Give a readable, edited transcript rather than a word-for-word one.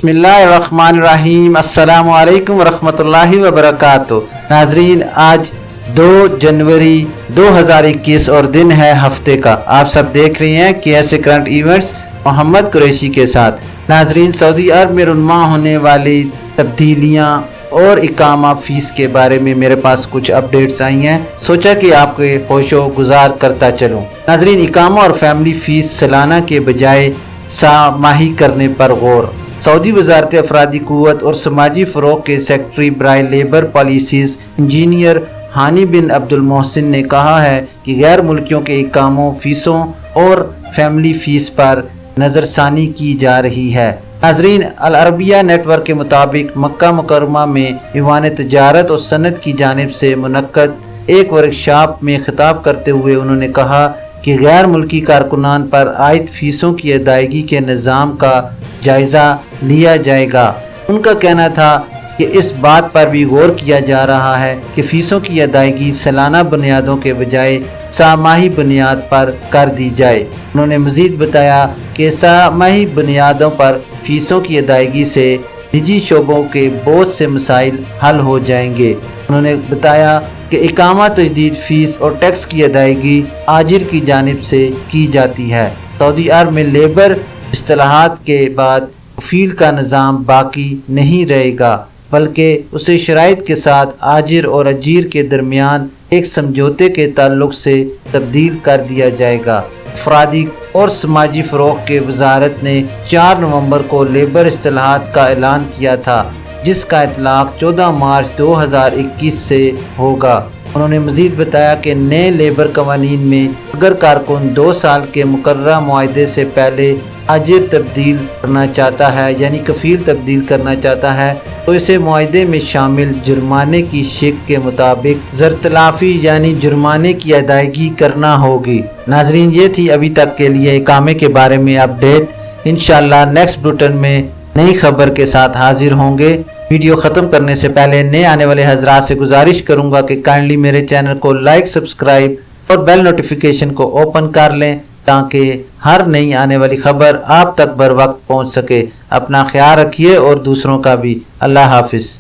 बिस्मिल्लाहिर्रहमानिर्रहीम। अस्सलामु अलैकुम वरहमतुल्लाहि वबरकातुहू। नाजरीन, आज 2 जनवरी 2021 और दिन है हफ्ते का। आप सब देख रहे हैं कि ऐसे करंट इवेंट्स मोहम्मद कुरैशी के साथ। नाजरीन, सऊदी अरब में रुन्मा होने वाली तब्दीलियाँ और इकामा फ़ीस के बारे में मेरे पास कुछ अपडेट्स आई हैं, सोचा कि आपके होशो गुजार करता चलूँ। नाजरीन, इकामा और फैमिली फ़ीस सालाना के बजाय सामाही करने पर गौर। सऊदी वजारत अफरादी क़ुव्वत और समाजी फ़रोग़ के सेक्रेटरी बराए लेबर पॉलिसीज़ इंजीनियर हानी बिन अब्दुल मोहसिन ने कहा है कि गैर मुल्कियों के इकामों, फ़ीसों और फैमिली फ़ीस पर नज़रसानी की जा रही है। नाज़रीन, अल अरबिया नेटवर्क के मुताबिक मक्का मुकरमा में ईवान तजारत और सनत की जानिब से मुनक्कद एक वर्कशॉप में खिताब करते हुए उन्होंने कहा कि गैर मुल्की कारकुनान पर आयद फ़ीसों की अदायगी के निज़ाम का जायज़ा लिया जाएगा। उनका कहना था कि इस बात पर भी गौर किया जा रहा है कि फ़ीसों की अदायगी सालाना बुनियादों के बजाय सामाही बुनियाद पर कर दी जाए। उन्होंने मज़ीद बताया कि सामाही बुनियादों पर फ़ीसों की अदायगी से निजी शोबों के बहुत से मसाइल हल हो जाएंगे। उन्होंने बताया कि इकामा तजदीद फ़ीस और टैक्स की अदायगी आजिर की जानिब से की जाती है। सऊदी अरब में लेबर इस्तिलाहात के बाद कफ़ील का निज़ाम बाकी नहीं रहेगा, बल्कि उसे शराइत के साथ आजिर और अजीर के दरमियान एक समझौते के ताल्लुक़ से तब्दील कर दिया जाएगा। अफरादी और समाजी फ़रोग़ के वजारत ने 4 नवंबर को लेबर इस्तिलाहात का ऐलान किया था, जिसका इतलाक़ 14 मार्च 2021 से होगा। उन्होंने मज़ीद बताया कि नए लेबर कवानीन में अगर कारकुन 2 साल के मुकर्रर मुआहदे से पहले आजिर तब्दील करना चाहता है, यानी कफ़ील तब्दील करना चाहता है, तो इसे मुआहदे में शामिल जुर्माने की शिक के मुताबिक ज़रतलाफ़ी यानी जुर्माने की अदायगी करना होगी। नाजरीन, ये थी अभी तक के लिए इकामे के बारे में अपडेट। इंशाअल्लाह नेक्स्ट बुलेटिन में नई खबर के साथ हाजिर होंगे। वीडियो ख़त्म करने से पहले नए आने वाले हजरात से गुजारिश करूँगा कि काइंडली मेरे चैनल को लाइक, सब्सक्राइब और बेल नोटिफिकेशन को ओपन कर लें, ताकि हर नई आने वाली खबर आप तक बर वक्त पहुँच सके। अपना ख्याल रखिए और दूसरों का भी। अल्लाह हाफिज़।